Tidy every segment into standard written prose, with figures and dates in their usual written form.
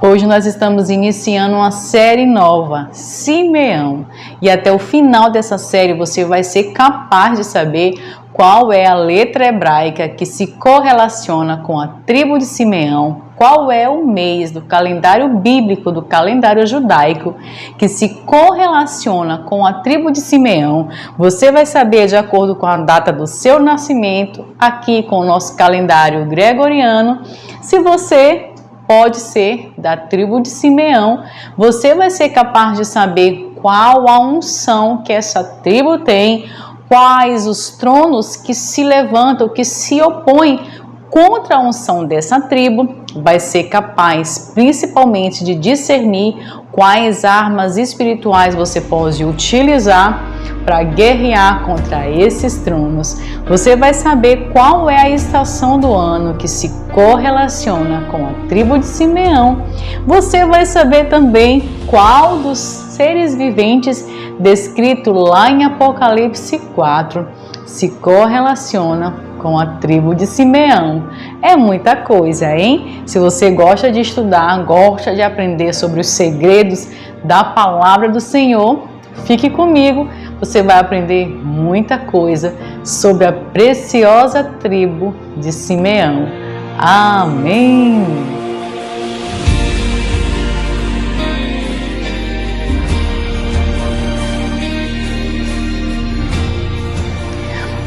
Hoje nós estamos iniciando uma série nova, Simeão. E até o final dessa série você vai ser capaz de saber qual é a letra hebraica que se correlaciona com a tribo de Simeão, qual é o mês do calendário bíblico, do calendário judaico, que se correlaciona com a tribo de Simeão. Você vai saber de acordo com a data do seu nascimento, aqui com o nosso calendário gregoriano, se você pode ser da tribo de Simeão. Você vai ser capaz de saber qual a unção que essa tribo tem, quais os tronos que se levantam, que se opõem contra a unção dessa tribo. Vai ser capaz principalmente de discernir quais armas espirituais você pode utilizar para guerrear contra esses tronos. Você vai saber qual é a estação do ano que se correlaciona com a tribo de Simeão. Você vai saber também qual dos seres viventes descrito lá em Apocalipse 4 se correlaciona com a tribo de Simeão. É muita coisa, hein? Se você gosta de estudar, gosta de aprender sobre os segredos da palavra do Senhor, fique comigo. Você vai aprender muita coisa sobre a preciosa tribo de Simeão. Amém!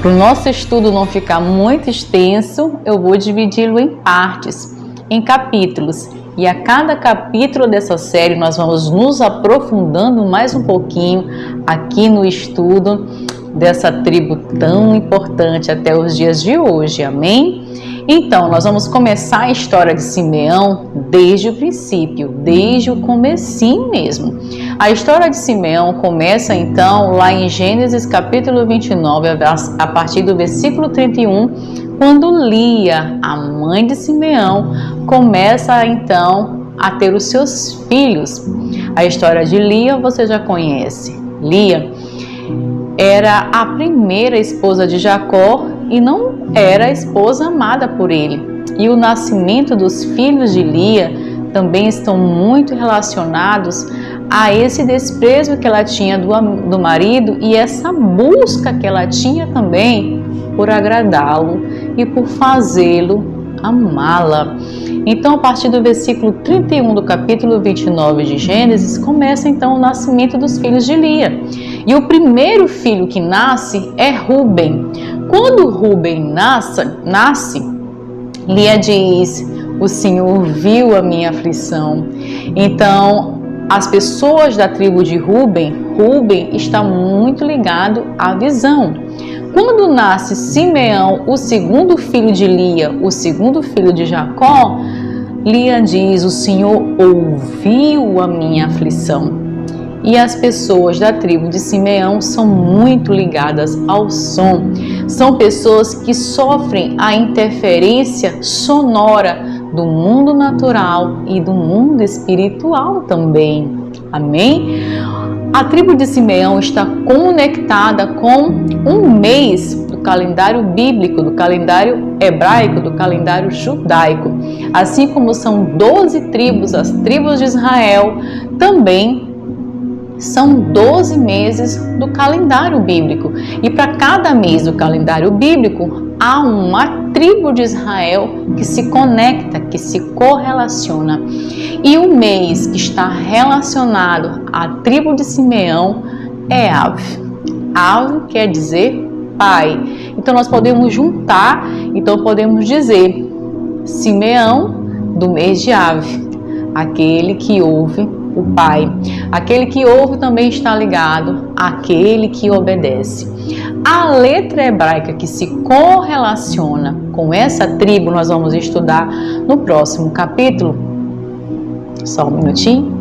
Para o nosso estudo não ficar muito extenso, eu vou dividi-lo em partes, em capítulos. E a cada capítulo dessa série nós vamos nos aprofundando mais um pouquinho aqui no estudo dessa tribo tão importante até os dias de hoje, amém? Então, nós vamos começar a história de Simeão desde o princípio, desde o comecinho mesmo. A história de Simeão começa então lá em Gênesis capítulo 29, a partir do versículo 31, quando Lia, a mãe de Simeão, começa então a ter os seus filhos. A história de Lia você já conhece. Lia era a primeira esposa de Jacó e não era a esposa amada por ele. E o nascimento dos filhos de Lia também estão muito relacionados a esse desprezo que ela tinha do marido e essa busca que ela tinha também por agradá-lo e por fazê-lo amá-la. Então, a partir do versículo 31 do capítulo 29 de Gênesis, começa então o nascimento dos filhos de Lia. E o primeiro filho que nasce é Rúben. Quando Rúben nasce, Lia diz: o Senhor viu a minha aflição. Então, as pessoas da tribo de Rúben está muito ligado à visão. Quando nasce Simeão, o segundo filho de Lia, o segundo filho de Jacó, Lia diz: o Senhor ouviu a minha aflição. E as pessoas da tribo de Simeão são muito ligadas ao som. São pessoas que sofrem a interferência sonora do mundo natural e do mundo espiritual também. Amém? A tribo de Simeão está conectada com um mês do calendário bíblico, do calendário hebraico, do calendário judaico. Assim como são 12 tribos, as tribos de Israel, também são 12 meses do calendário bíblico. E para cada mês do calendário bíblico, há uma tribo de Israel que se conecta, que se correlaciona. E o mês que está relacionado à tribo de Simeão é Av. Av quer dizer pai. Então nós podemos juntar, então podemos dizer Simeão do mês de Av, aquele que ouve o pai. Aquele que ouve também está ligado àquele que obedece. A letra hebraica que se correlaciona com essa tribo, nós vamos estudar no próximo capítulo. Só um minutinho.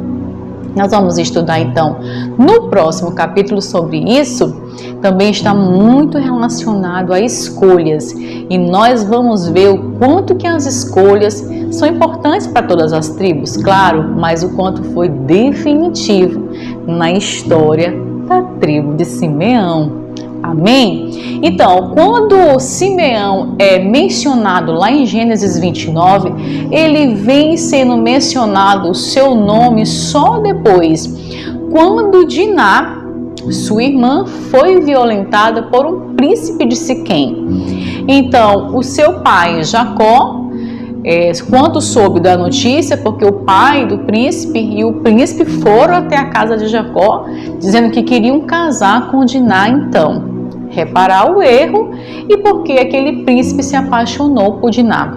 Nós vamos estudar então no próximo capítulo sobre isso. Também está muito relacionado a escolhas. E nós vamos ver o quanto que as escolhas são importantes para todas as tribos, claro, mas o quanto foi definitivo na história da tribo de Simeão. Amém? Então, quando Simeão é mencionado lá em Gênesis 29, ele vem sendo mencionado o seu nome só depois, quando Diná, sua irmã, foi violentada por um príncipe de Siquém. Então, o seu pai, Jacó, quando soube da notícia, porque o pai do príncipe e o príncipe foram até a casa de Jacó, dizendo que queriam casar com Diná, então, reparar o erro e porque aquele príncipe se apaixonou por Diná.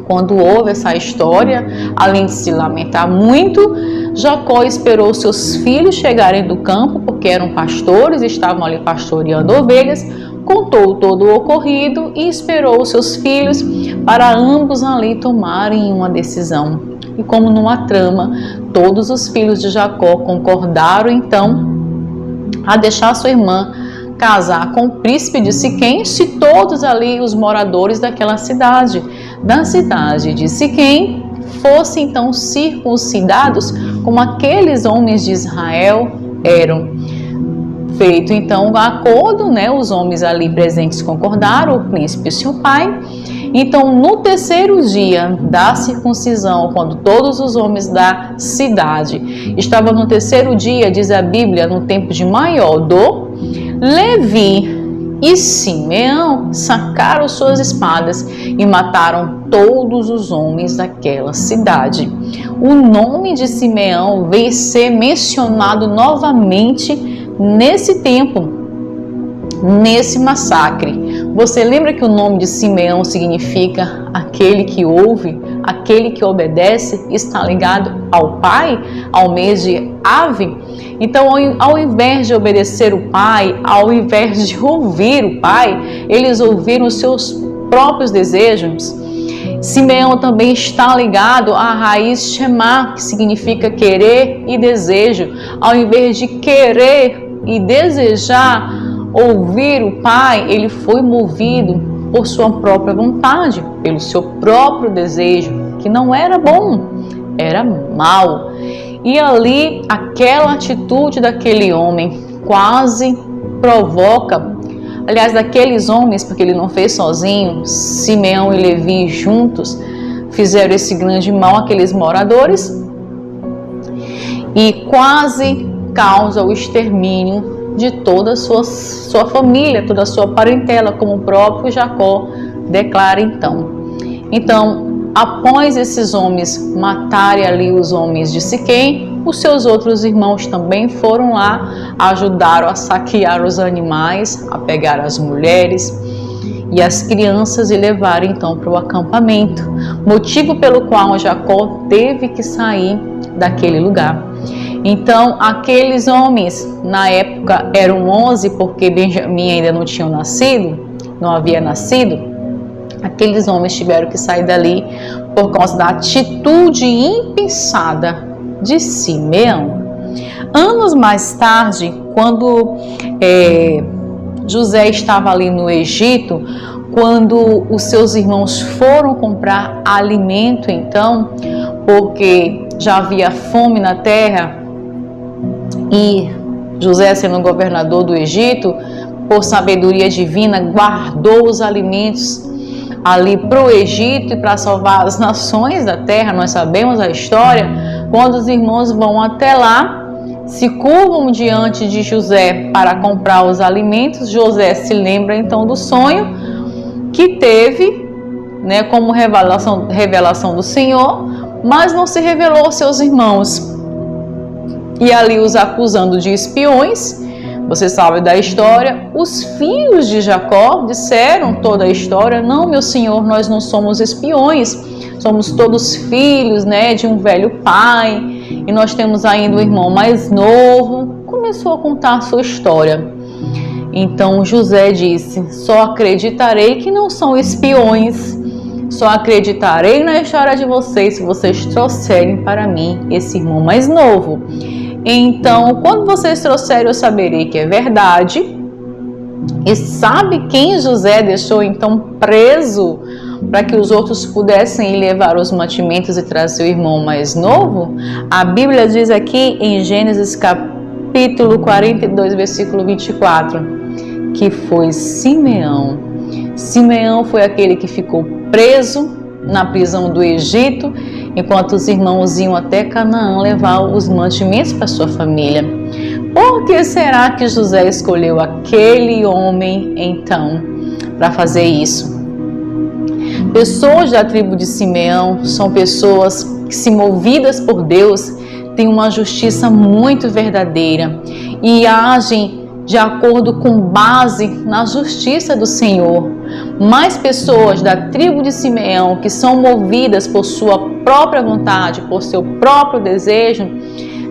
Quando houve essa história, além de se lamentar muito, Jacó esperou seus filhos chegarem do campo, porque eram pastores, estavam ali pastoreando ovelhas, contou todo o ocorrido e esperou seus filhos para ambos ali tomarem uma decisão. E como numa trama, todos os filhos de Jacó concordaram então a deixar sua irmã casar com o príncipe de Siquém, se todos ali os moradores daquela cidade, da cidade de Siquém, fossem então circuncidados como aqueles homens de Israel eram. Feito então o acordo, os homens ali presentes concordaram, o príncipe e seu pai. Então, no terceiro dia da circuncisão, quando todos os homens da cidade estavam no terceiro dia, diz a Bíblia, no tempo de maior dor, Levi e Simeão sacaram suas espadas e mataram todos os homens daquela cidade. O nome de Simeão veio ser mencionado novamente nesse tempo, nesse massacre. Você lembra que o nome de Simeão significa aquele que ouve, aquele que obedece, está ligado ao pai, ao mês de Ave? Então, ao invés de obedecer o pai, ao invés de ouvir o pai, eles ouviram os seus próprios desejos. Simeão também está ligado à raiz Shema, que significa querer e desejo. Ao invés de querer e desejar ouvir o pai, ele foi movido por sua própria vontade, pelo seu próprio desejo, que não era bom, era mal. E ali, aquela atitude daquele homem quase provoca, aliás, daqueles homens, porque ele não fez sozinho, Simeão e Levi juntos fizeram esse grande mal àqueles moradores e quase causa o extermínio de toda a sua família, toda a sua parentela, como o próprio Jacó declara então. Então, após esses homens matarem ali os homens de Siquém, os seus outros irmãos também foram lá, ajudaram a saquear os animais, a pegar as mulheres e as crianças e levaram então para o acampamento, motivo pelo qual Jacó teve que sair daquele lugar. Então, aqueles homens, na época eram 11, porque Benjamim ainda não tinha nascido, não havia nascido, aqueles homens tiveram que sair dali por causa da atitude impensada de Simeão. Anos mais tarde, quando José estava ali no Egito, quando os seus irmãos foram comprar alimento, então, porque já havia fome na terra, e José, sendo governador do Egito, por sabedoria divina, guardou os alimentos ali para o Egito e para salvar as nações da terra. Nós sabemos a história. Quando os irmãos vão até lá, se curvam diante de José para comprar os alimentos, José se lembra então do sonho que teve, como revelação do Senhor, mas não se revelou aos seus irmãos. E ali os acusando de espiões. Você sabe da história. Os filhos de Jacó disseram toda a história: não, meu senhor, nós não somos espiões, somos todos filhos, de um velho pai, e nós temos ainda um irmão mais novo. Começou a contar a sua história. Então José disse: só acreditarei que não são espiões, só acreditarei na história de vocês se vocês trouxerem para mim esse irmão mais novo. Então, quando vocês trouxerem, eu saberei que é verdade. E sabe quem José deixou então preso para que os outros pudessem ir levar os mantimentos e trazer o irmão mais novo? A Bíblia diz aqui em Gênesis capítulo 42, versículo 24, que foi Simeão. Simeão foi aquele que ficou preso na prisão do Egito, enquanto os irmãos iam até Canaã levar os mantimentos para sua família. Por que será que José escolheu aquele homem, então, para fazer isso? Pessoas da tribo de Simeão são pessoas que, se movidas por Deus, têm uma justiça muito verdadeira e agem de acordo com base na justiça do Senhor. Mais pessoas da tribo de Simeão que são movidas por sua própria vontade, por seu próprio desejo,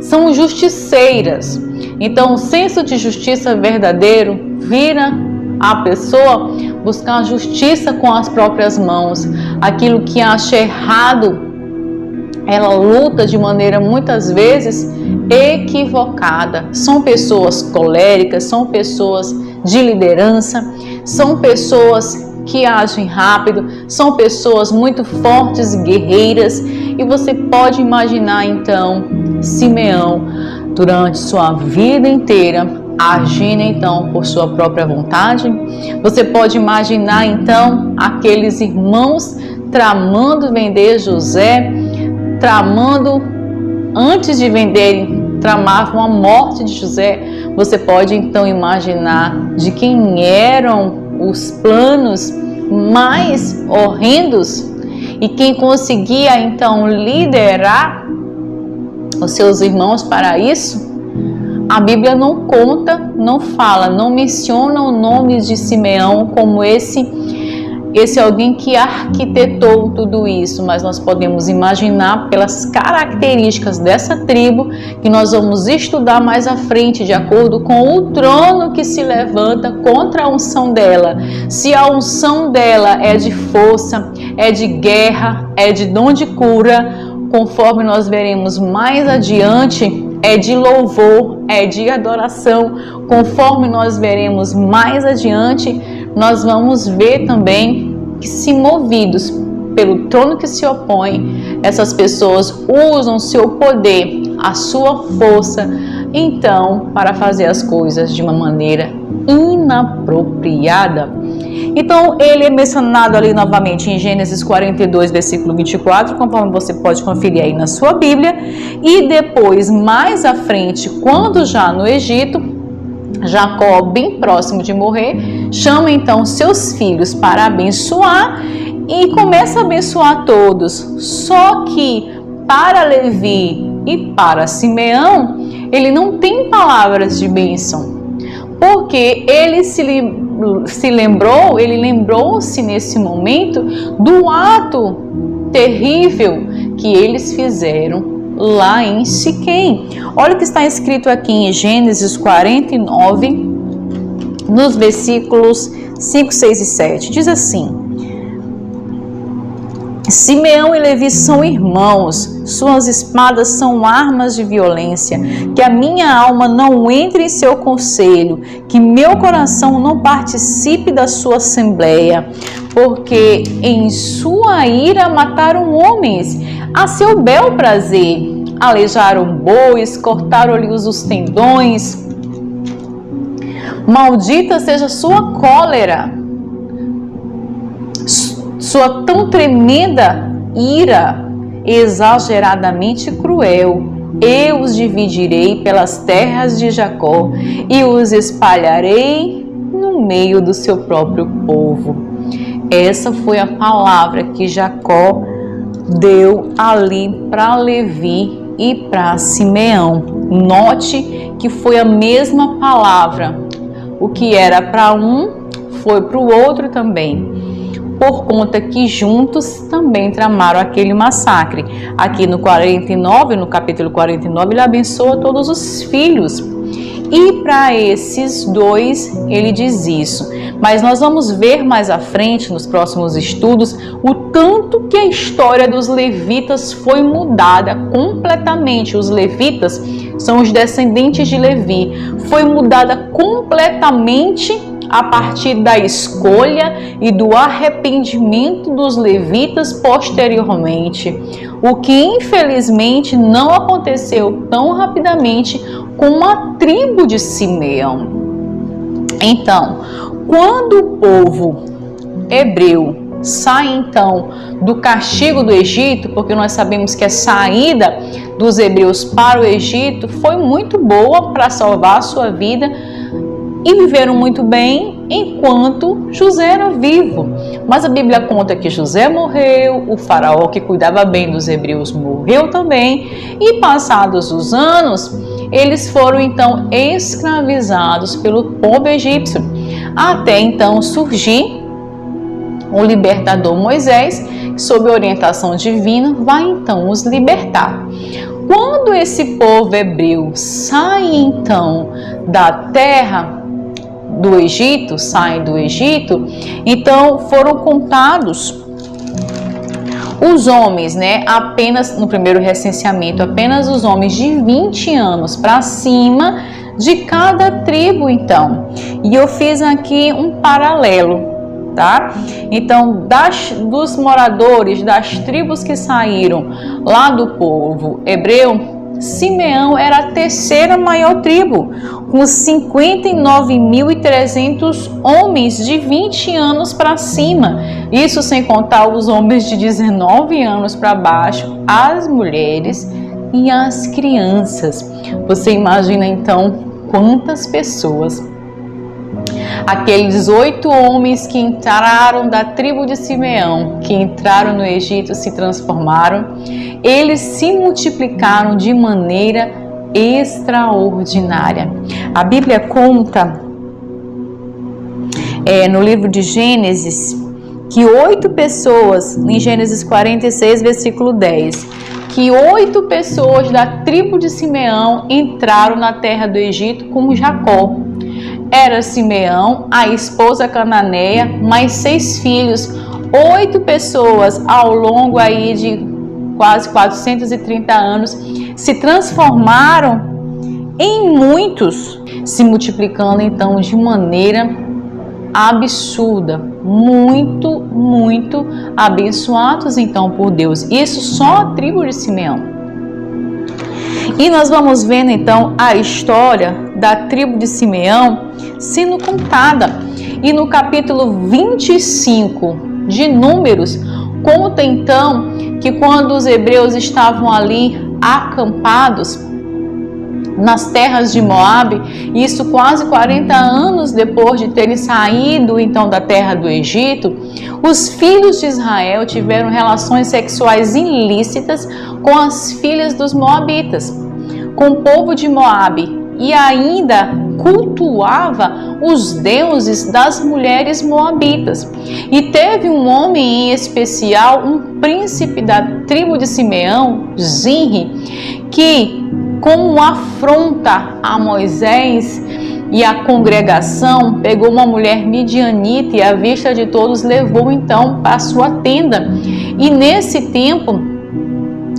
são justiceiras. Então, o senso de justiça verdadeiro vira a pessoa buscar justiça com as próprias mãos. Aquilo que acha errado, ela luta de maneira muitas vezes equivocada. São pessoas coléricas, são pessoas de liderança, são pessoas que agem rápido, são pessoas muito fortes e guerreiras. E você pode imaginar então Simeão durante sua vida inteira agindo então por sua própria vontade. Você pode imaginar então aqueles irmãos tramando vender José, tramando, antes de venderem, tramavam a morte de José. Você pode então imaginar de quem eram os planos mais horrendos e quem conseguia então liderar os seus irmãos para isso. A Bíblia não conta, não fala, não menciona o nome de Simeão como esse alguém que arquitetou tudo isso, mas nós podemos imaginar pelas características dessa tribo, que nós vamos estudar mais à frente, de acordo com o trono que se levanta contra a unção dela. Se a unção dela é de força, é de guerra, é de dom de cura, conforme nós veremos mais adiante, é de louvor, é de adoração. Conforme nós veremos mais adiante, nós vamos ver também que, se movidos pelo trono que se opõe, essas pessoas usam seu poder, a sua força, então, para fazer as coisas de uma maneira inapropriada. Então, ele é mencionado ali novamente em Gênesis 42, versículo 24, conforme você pode conferir aí na sua Bíblia. E depois, mais à frente, quando já no Egito, Jacó, bem próximo de morrer, chama então seus filhos para abençoar e começa a abençoar todos. Só que para Levi e para Simeão, ele não tem palavras de bênção, porque ele lembrou-se nesse momento do ato terrível que eles fizeram lá em Siquém. Olha o que está escrito aqui em Gênesis 49, nos versículos 5, 6 e 7. Diz assim: Simeão e Levi são irmãos, suas espadas são armas de violência. Que a minha alma não entre em seu conselho, que meu coração não participe da sua assembleia, porque em sua ira mataram homens a seu bel prazer, aleijaram bois, cortaram-lhes os tendões. Maldita seja sua cólera, sua tão tremenda ira, exageradamente cruel. Eu os dividirei pelas terras de Jacó e os espalharei no meio do seu próprio povo. Essa foi a palavra que Jacó deu ali para Levi e para Simeão. Note que foi a mesma palavra. O que era para um foi para o outro também, por conta que juntos também tramaram aquele massacre. Aqui no capítulo 49, ele abençoa todos os filhos. E para esses dois, ele diz isso. Mas nós vamos ver mais à frente, nos próximos estudos, o tanto que a história dos levitas foi mudada completamente. Os levitas são os descendentes de Levi. Foi mudada completamente a partir da escolha e do arrependimento dos levitas posteriormente, o que infelizmente não aconteceu tão rapidamente com a tribo de Simeão. Então, quando o povo hebreu sai então do castigo do Egito, porque nós sabemos que a saída dos hebreus para o Egito foi muito boa para salvar a sua vida e viveram muito bem enquanto José era vivo. Mas a Bíblia conta que José morreu, o faraó que cuidava bem dos hebreus morreu também, e passados os anos, eles foram então escravizados pelo povo egípcio, até então surgir o libertador Moisés, sob orientação divina, vai então os libertar. Quando esse povo hebreu sai então da terra do Egito, saem do Egito, então foram contados os homens, apenas no primeiro recenseamento, apenas os homens de 20 anos para cima de cada tribo, então. E eu fiz aqui um paralelo, tá? Então, dos moradores das tribos que saíram lá do povo hebreu, Simeão era a terceira maior tribo, com 59.300 homens de 20 anos para cima. Isso sem contar os homens de 19 anos para baixo, as mulheres e as crianças. Você imagina então quantas pessoas? Aqueles 8 homens que entraram da tribo de Simeão, que entraram no Egito, se transformaram, eles se multiplicaram de maneira extraordinária. A Bíblia conta, no livro de Gênesis, que 8 pessoas, em Gênesis 46, versículo 10, que 8 pessoas da tribo de Simeão entraram na terra do Egito com Jacó. Era Simeão, a esposa cananeia, mais 6 filhos, 8 pessoas ao longo aí de quase 430 anos se transformaram em muitos, se multiplicando então de maneira absurda, muito abençoados então por Deus. Isso só a tribo de Simeão. E nós vamos vendo então a história da tribo de Simeão sendo contada. E no capítulo 25 de Números, conta então que quando os hebreus estavam ali acampados nas terras de Moabe, isso quase 40 anos depois de terem saído então da terra do Egito, os filhos de Israel tiveram relações sexuais ilícitas com as filhas dos moabitas, com o povo de Moabe, e ainda cultuava os deuses das mulheres moabitas. E teve um homem em especial, um príncipe da tribo de Simeão, Zinri, que, como afronta a Moisés e a congregação, pegou uma mulher midianita e, à vista de todos, levou então para a sua tenda. E nesse tempo,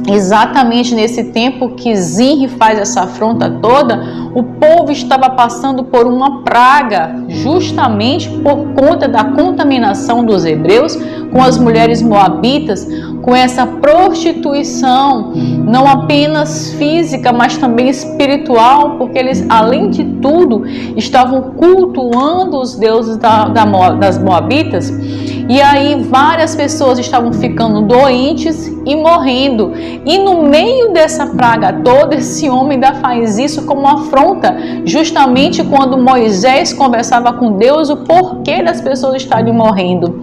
exatamente nesse tempo que Zinri faz essa afronta toda, o povo estava passando por uma praga, justamente por conta da contaminação dos hebreus com as mulheres moabitas, com essa prostituição, não apenas física, mas também espiritual, porque eles, além de tudo, estavam cultuando os deuses das moabitas, e aí várias pessoas estavam ficando doentes e morrendo. E no meio dessa praga toda, esse homem ainda faz isso como uma afronta, justamente quando Moisés conversava com Deus o porquê das pessoas estarem morrendo.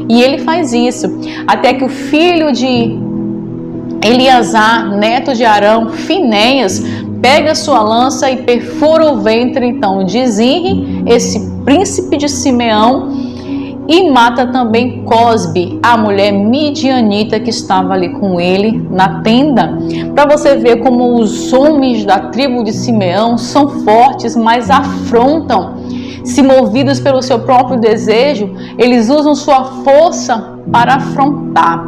E ele faz isso, até que o filho de Eleazar, neto de Arão, Finéias, pega sua lança e perfura o ventre então de Zinri, esse príncipe de Simeão, e mata também Cosbe, a mulher midianita que estava ali com ele na tenda. Para você ver como os homens da tribo de Simeão são fortes, mas afrontam. Se movidos pelo seu próprio desejo, eles usam sua força para afrontar.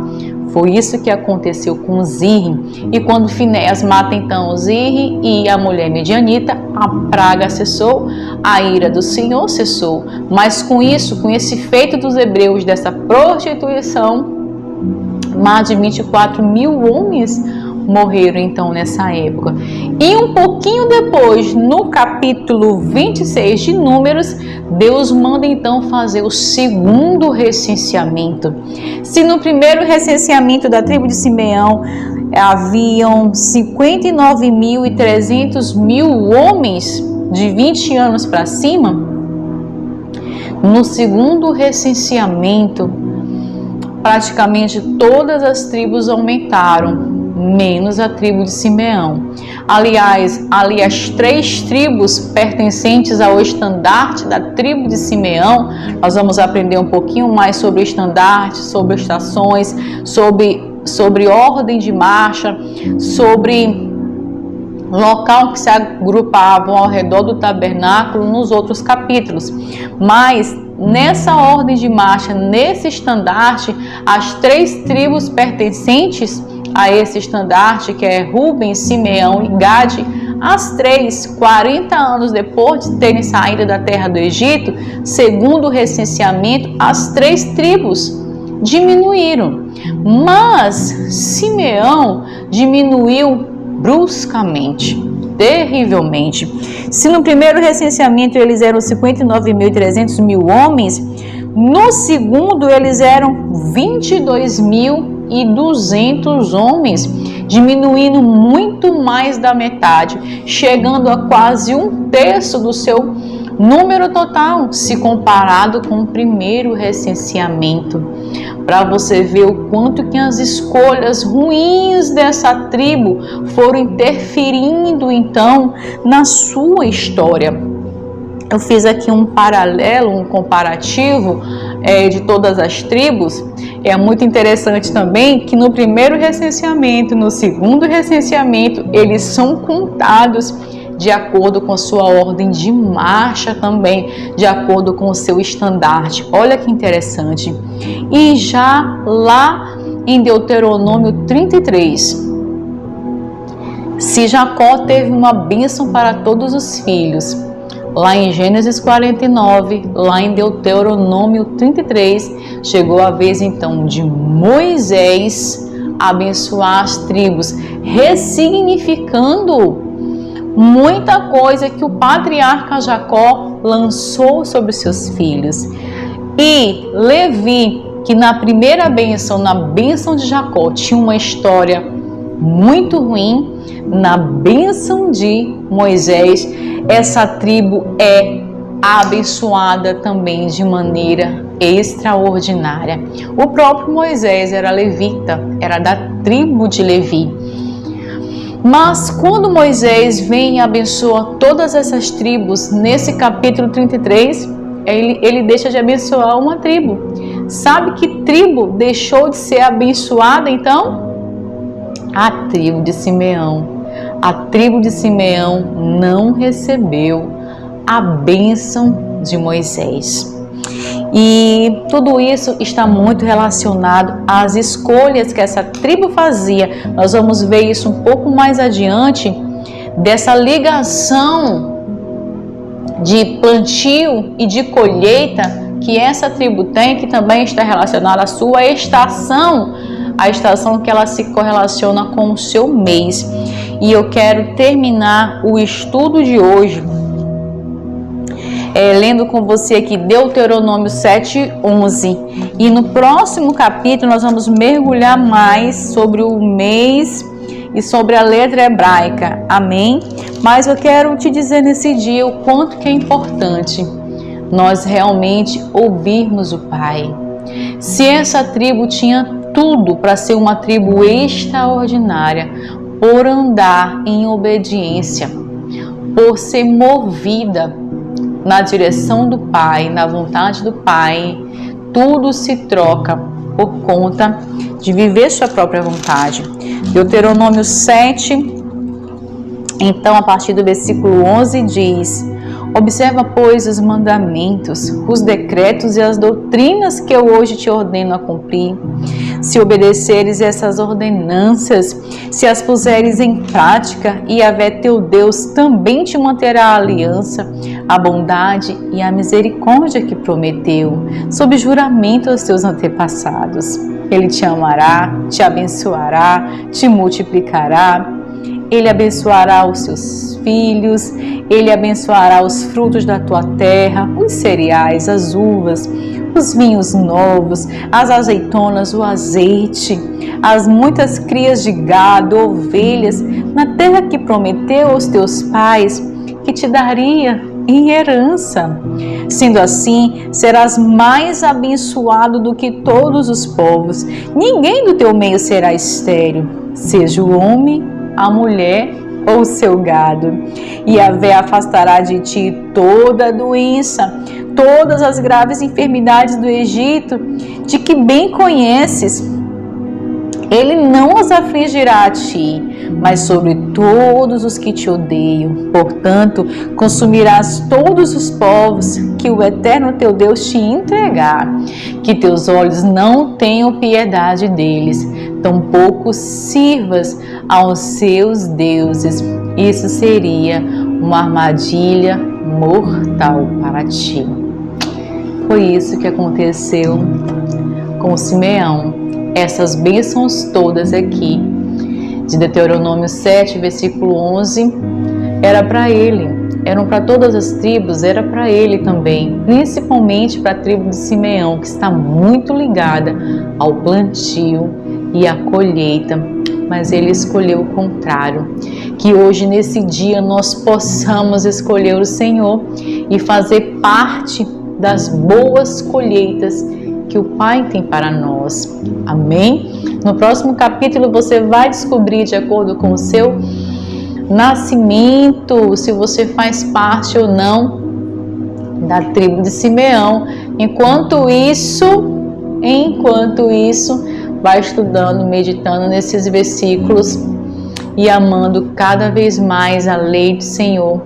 Foi isso que aconteceu com Zinri. E quando Finéias mata então Zinri e a mulher midianita, a praga cessou, a ira do Senhor cessou. Mas com isso, com esse feito dos hebreus dessa prostituição, mais de 24 mil homens morreram então nessa época. E um pouquinho depois, no capítulo 26 de Números, Deus manda então fazer o segundo recenseamento. Se no primeiro recenseamento da tribo de Simeão haviam 59.300 homens de 20 anos para cima, no segundo recenseamento, praticamente todas as tribos aumentaram, menos a tribo de Simeão. Aliás, ali as 3 tribos pertencentes ao estandarte da tribo de Simeão, nós vamos aprender um pouquinho mais sobre o estandarte, sobre estações, sobre ordem de marcha, sobre local que se agrupavam ao redor do tabernáculo nos outros capítulos. Mas nessa ordem de marcha, nesse estandarte, as 3 tribos pertencentes a esse estandarte, que é Ruben, Simeão e Gade, as 3, 40 anos depois de terem saído da terra do Egito, segundo o recenseamento, as 3 tribos diminuíram. Mas Simeão diminuiu bruscamente, terrivelmente. Se no primeiro recenseamento eles eram 59.300 homens, no segundo eles eram 22.200 homens, diminuindo muito mais da metade, chegando a quase 1/3 do seu número total, se comparado com o primeiro recenseamento. Para você ver o quanto que as escolhas ruins dessa tribo foram interferindo então na sua história. Eu fiz aqui um paralelo, um comparativo de todas as tribos. É muito interessante também que no primeiro recenseamento, no segundo recenseamento, eles são contados de acordo com a sua ordem de marcha também, de acordo com o seu estandarte. Olha que interessante. E já lá em Deuteronômio 33, se Jacó teve uma bênção para todos os filhos, lá em Gênesis 49, lá em Deuteronômio 33, chegou a vez então de Moisés abençoar as tribos, ressignificando muita coisa que o patriarca Jacó lançou sobre seus filhos. E Levi, que na primeira bênção, na bênção de Jacó, tinha uma história muito ruim, na bênção de Moisés, essa tribo é abençoada também de maneira extraordinária. O próprio Moisés era levita, era da tribo de Levi. Mas quando Moisés vem e abençoa todas essas tribos, nesse capítulo 33, ele deixa de abençoar uma tribo. Sabe que tribo deixou de ser abençoada então? A tribo de Simeão. A tribo de Simeão não recebeu a bênção de Moisés. E tudo isso está muito relacionado às escolhas que essa tribo fazia. Nós vamos ver isso um pouco mais adiante, dessa ligação de plantio e de colheita que essa tribo tem, que também está relacionada à sua estação, a estação que ela se correlaciona com o seu mês. E eu quero terminar o estudo de hoje lendo com você aqui Deuteronômio 7:11. E no próximo capítulo nós vamos mergulhar mais sobre o mês e sobre a letra hebraica. Amém? Mas eu quero te dizer nesse dia o quanto que é importante nós realmente ouvirmos o Pai. Se essa tribo tinha tudo para ser uma tribo extraordinária, por andar em obediência, por ser movida na direção do Pai, na vontade do Pai, tudo se troca por conta de viver sua própria vontade. Deuteronômio 7, então a partir do versículo 11 diz: observa, pois, os mandamentos, os decretos e as doutrinas que eu hoje te ordeno a cumprir. Se obedeceres essas ordenanças, se as puseres em prática, Yahvé teu Deus também te manterá a aliança, a bondade e a misericórdia que prometeu, sob juramento aos teus antepassados. Ele te amará, te abençoará, te multiplicará. Ele abençoará os seus filhos, Ele abençoará os frutos da tua terra, os cereais, as uvas, os vinhos novos, as azeitonas, o azeite, as muitas crias de gado, ovelhas, na terra que prometeu aos teus pais, que te daria em herança. Sendo assim, serás mais abençoado do que todos os povos. Ninguém do teu meio será estéril, seja o homem, a mulher ou o seu gado. E Yahvé afastará de ti toda a doença, todas as graves enfermidades do Egito, de que bem conheces. Ele não as afligirá a ti, mas sobre todos os que te odeiam. Portanto, consumirás todos os povos que o Eterno teu Deus te entregar. Que teus olhos não tenham piedade deles, tampouco sirvas aos seus deuses. Isso seria uma armadilha mortal para ti. Foi isso que aconteceu com Simeão. Essas bênçãos todas aqui, de Deuteronômio 7, versículo 11, era para ele, eram para todas as tribos, era para ele também, principalmente para a tribo de Simeão, que está muito ligada ao plantio e à colheita, mas ele escolheu o contrário. Que hoje, nesse dia, nós possamos escolher o Senhor e fazer parte das boas colheitas que o Pai tem para nós. Amém? No próximo capítulo você vai descobrir, de acordo com o seu nascimento, se você faz parte ou não da tribo de Simeão. Enquanto isso, vai estudando, meditando nesses versículos e amando cada vez mais a lei do Senhor,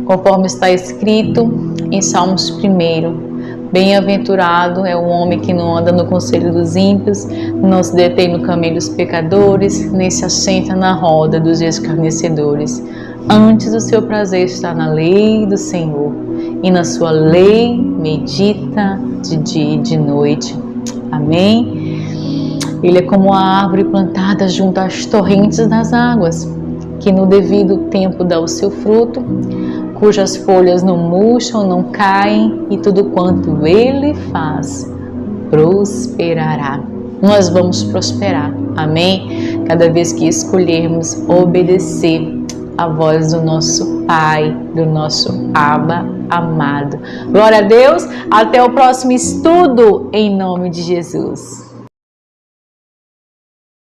conforme está escrito em Salmos 1. Bem-aventurado é o homem que não anda no conselho dos ímpios, não se detém no caminho dos pecadores, nem se assenta na roda dos escarnecedores. Antes o seu prazer está na lei do Senhor, e na sua lei medita de dia e de noite. Amém? Ele é como a árvore plantada junto às torrentes das águas, que no devido tempo dá o seu fruto, cujas folhas não murcham, não caem, e tudo quanto ele faz prosperará. Nós vamos prosperar, amém? Cada vez que escolhermos obedecer a voz do nosso Pai, do nosso Abba amado. Glória a Deus, até o próximo estudo, em nome de Jesus.